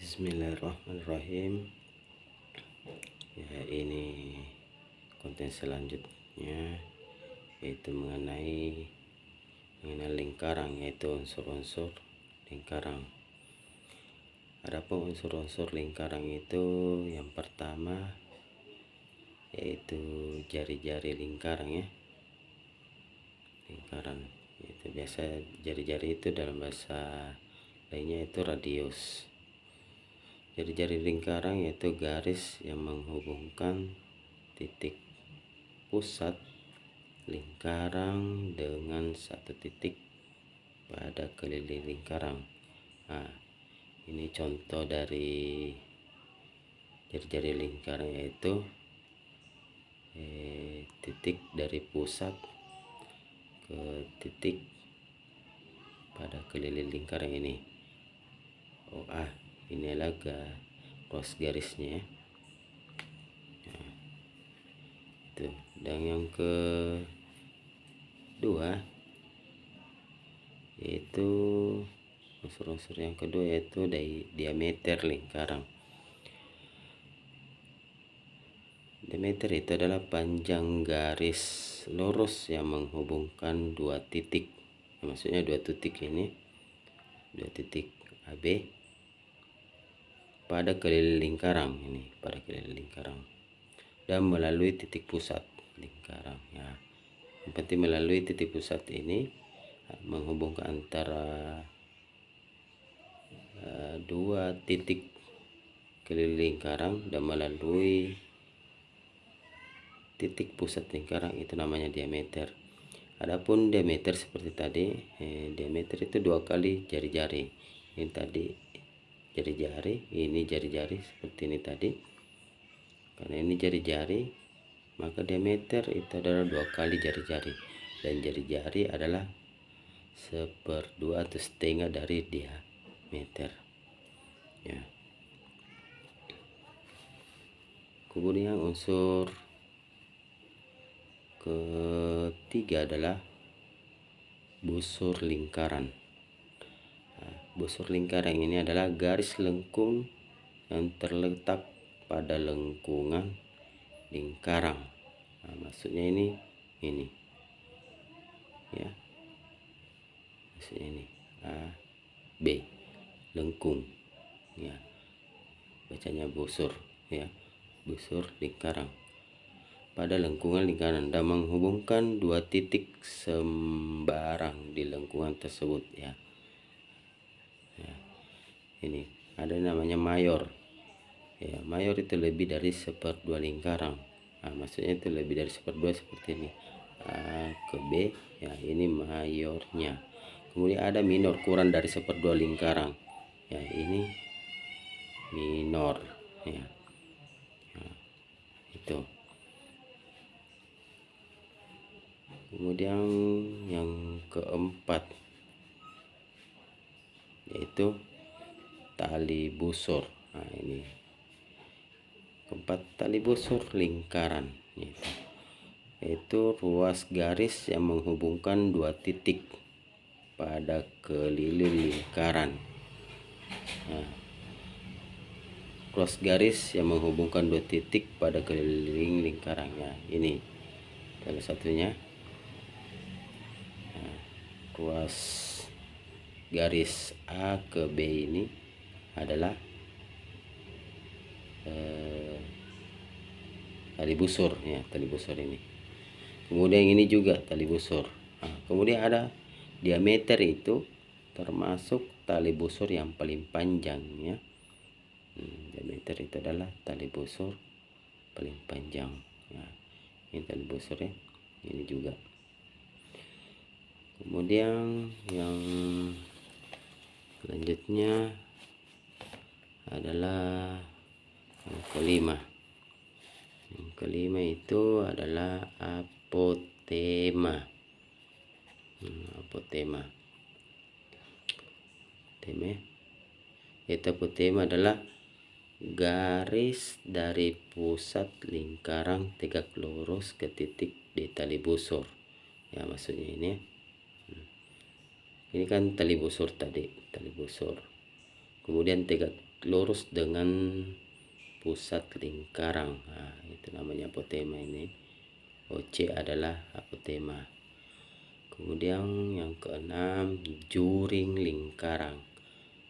Bismillahirrahmanirrahim. Ya, ini konten selanjutnya yaitu mengenai lingkaran, yaitu unsur-unsur lingkaran. Adapun unsur-unsur lingkaran itu yang pertama yaitu jari-jari lingkaran ya. Lingkaran itu biasa jari-jari itu dalam bahasa lainnya itu radius. Jari-jari lingkaran yaitu garis yang menghubungkan titik pusat lingkaran dengan satu titik pada keliling lingkaran. Nah, ini contoh dari jari-jari lingkaran yaitu titik dari pusat ke titik pada keliling lingkaran ini. Ini adalah cross garisnya ya. Nah, itu. Dan yang kedua yaitu unsur-unsur yang kedua yaitu dari diameter lingkaran. Diameter itu adalah panjang garis lurus yang menghubungkan dua titik. Maksudnya dua titik ini, dua titik AB pada keliling lingkaran ini, pada keliling lingkaran, dan melalui titik pusat lingkaran ya. Yang penting melalui titik pusat ini menghubungkan antara dua titik keliling lingkaran dan melalui titik pusat lingkaran, itu namanya diameter. Adapun diameter seperti tadi, diameter itu dua kali jari-jari. Ini tadi jari-jari, ini jari-jari seperti ini tadi. Karena ini jari-jari, maka diameter itu adalah dua kali jari-jari, dan jari-jari adalah 1/2 atau setengah dari diameter ya. Kemudian unsur ketiga adalah busur lingkaran. Busur lingkaran ini adalah garis lengkung yang terletak pada lengkungan lingkaran. Maksudnya ini ya, maksudnya ini B, lengkung ya, bacanya busur ya, busur lingkaran pada lengkungan lingkaran dan menghubungkan dua titik sembarang di lengkungan tersebut ya. Ini ada namanya mayor ya. Mayor itu lebih dari 1/2 lingkaran. Maksudnya itu lebih dari 1/2 seperti ini, A ke B ya, ini mayornya. Kemudian ada minor, kurang dari 1/2 lingkaran ya, ini minor ya. Itu. Kemudian yang keempat yaitu tali busur. Ini keempat, tali busur lingkaran yaitu ruas garis yang menghubungkan dua titik pada keliling lingkaran. Ruas garis yang menghubungkan dua titik pada keliling lingkarannya, ini salah satunya. Ruas garis A ke B ini adalah tali busur ya, tali busur ini. Kemudian ini juga tali busur. Kemudian ada diameter, itu termasuk tali busur yang paling panjang ya. Diameter itu adalah tali busur paling panjang ya. Ini tali busur ya, ini juga. Kemudian yang selanjutnya adalah yang kelima. Yang kelima itu adalah apotema. Apotema. Apotema adalah garis dari pusat lingkaran tegak lurus ke titik di tali busur ya. Maksudnya ini kan tali busur tadi, tali busur. Kemudian tegak lurus dengan pusat lingkaran. Nah, itu namanya apotema ini. OC adalah apotema. Kemudian yang keenam, juring lingkaran,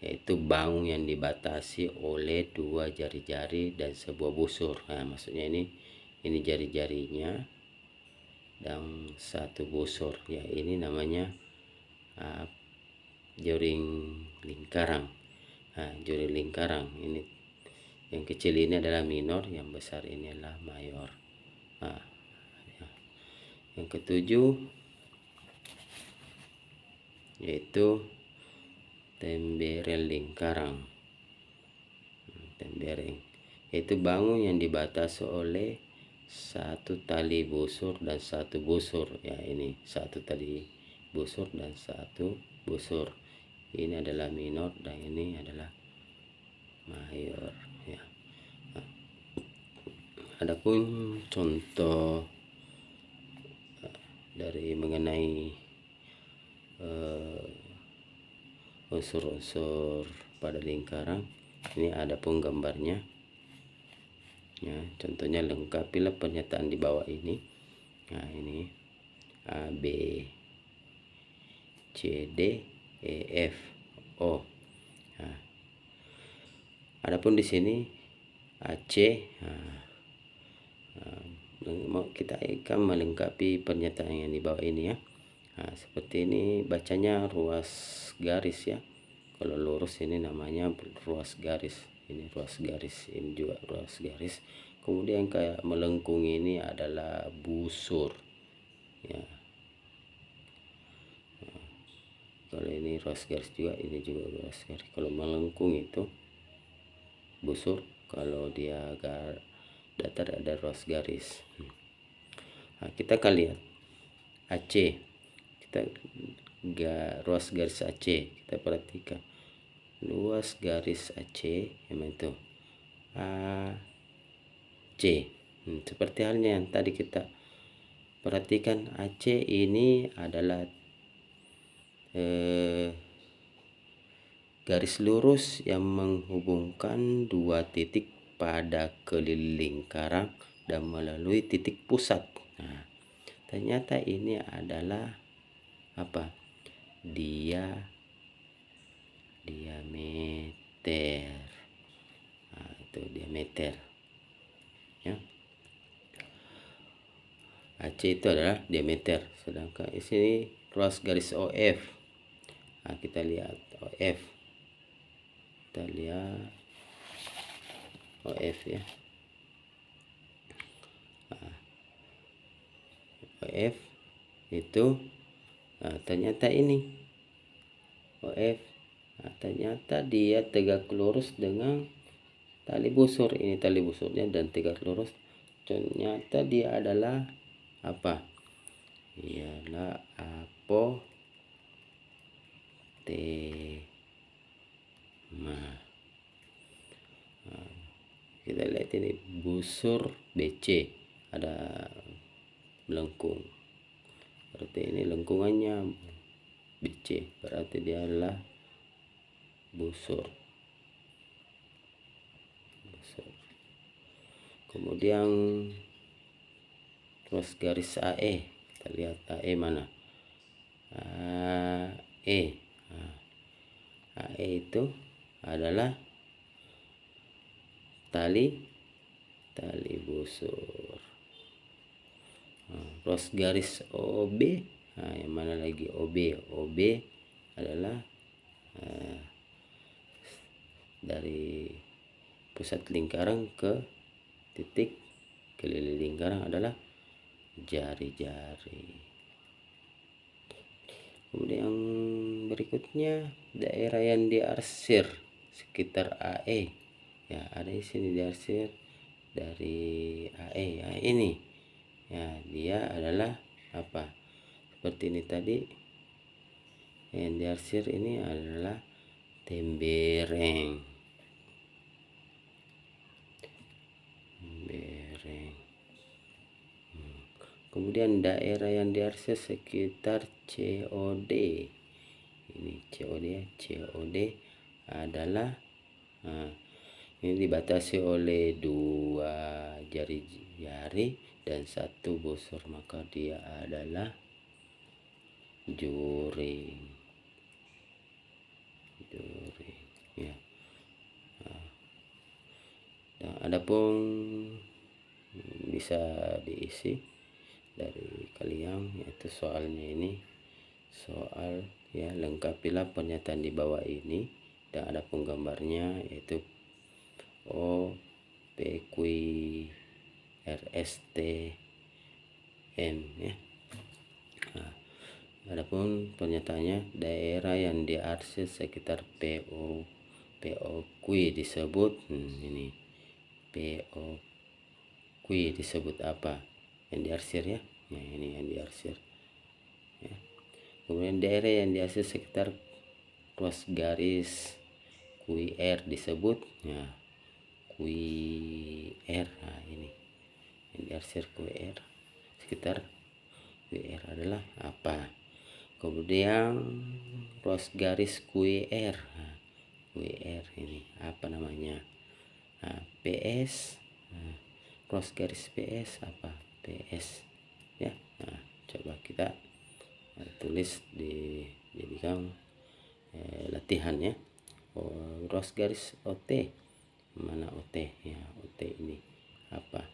yaitu bangun yang dibatasi oleh dua jari-jari dan sebuah busur. Nah, maksudnya ini jari-jarinya dan satu busur. Ya, ini namanya juring lingkaran. Nah, juring lingkaran ini yang kecil ini adalah minor, yang besar ini adalah mayor. Nah, yang ketujuh yaitu tembereng lingkaran. Tembereng yaitu bangun yang dibatasi oleh satu tali busur dan satu busur. Ya, ini satu tali busur dan satu busur. Ini adalah minor dan ini adalah mayor. Ya. Adapun contoh dari mengenai unsur-unsur pada lingkaran, ini ada pun gambarnya. Ya, contohnya lengkapilah pernyataan di bawah ini. Nah, ini A, B, C, D, E, F, O. Nah, adapun di sini AC. Kita akan melengkapi pernyataan yang di bawah ini ya. Nah, seperti ini bacanya ruas garis ya. Kalau lurus ini namanya ruas garis. Ini ruas garis, ini juga ruas garis. Kemudian kayak melengkung ini adalah busur. Ya. Nah, kalau ini ruas garis juga, ini juga ruas garis. Kalau melengkung itu busur, kalau dia datar ada ruas garis. Nah, kita akan lihat AC. Kita ruas garis AC, kita perhatikan luas garis AC yang itu AC. Seperti halnya yang tadi kita perhatikan, AC ini adalah garis lurus yang menghubungkan dua titik pada keliling lingkaran dan melalui titik pusat. Nah, ternyata ini adalah apa? Diameter. Nah, itu diameter ya. AC itu adalah diameter, sedangkan di sini ruas garis OF. Nah, kita lihat OF. Kita lihat OF ya. Nah, OF itu ternyata ini OF. Nah, ternyata dia tegak lurus dengan tali busur. Ini tali busurnya dan tegak lurus. Ternyata dia adalah apa? Ialah apotema. Nah, kita lihat ini busur BC ada melengkung. Berarti ini lengkungannya BC, berarti dia adalah busur. Kemudian ruas garis AE, kita lihat AE mana? AE. Nah, AE itu adalah tali busur. Ruas garis OB. Nah, yang mana lagi OB? OB adalah dari pusat lingkaran ke titik keliling lingkaran adalah jari-jari. Kemudian berikutnya daerah yang diarsir sekitar AE. Ya, ada di sini diarsir dari AE. Ya, ini ya, dia adalah apa? Seperti ini tadi. Yang diarsir ini adalah tembereng. Kemudian daerah yang diarsir sekitar COD. Ini COD adalah ini dibatasi oleh 2 jari-jari dan 1 busur, maka dia adalah juring. Ya. Nah, adapun bisa diisi dari kalian, yaitu soalnya ini soal ya, lengkapilah pernyataan di bawah ini, dan ada penggambarnya yaitu O P Q R S T M ya. Nah, adapun pernyataannya, daerah yang diarsir sekitar POQ disebut ini POQ disebut apa? Yang diarsir ya. Ya, ini yang diarsir. Ya. Kemudian daerah yang diarsir sekitar cross garis QR disebut ya QR. Nah, ini yang diarsir QR sekitar QR adalah apa? Kemudian cross garis QR. Nah, QR ini apa namanya? Nah, PS. Nah, cross garis PS apa? PS ya. Nah, coba kita tulis dijadikan latihan ya. Cross garis OT, mana OT ya? OT ini apa?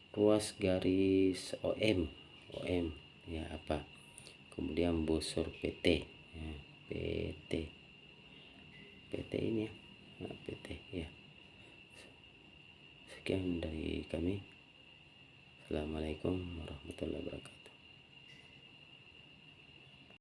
Cross garis OM ya apa? Kemudian busur PT ya, PT ini ya. Nah, PT ya. Sekian dari kami. Assalamualaikum warahmatullahi wabarakatuh.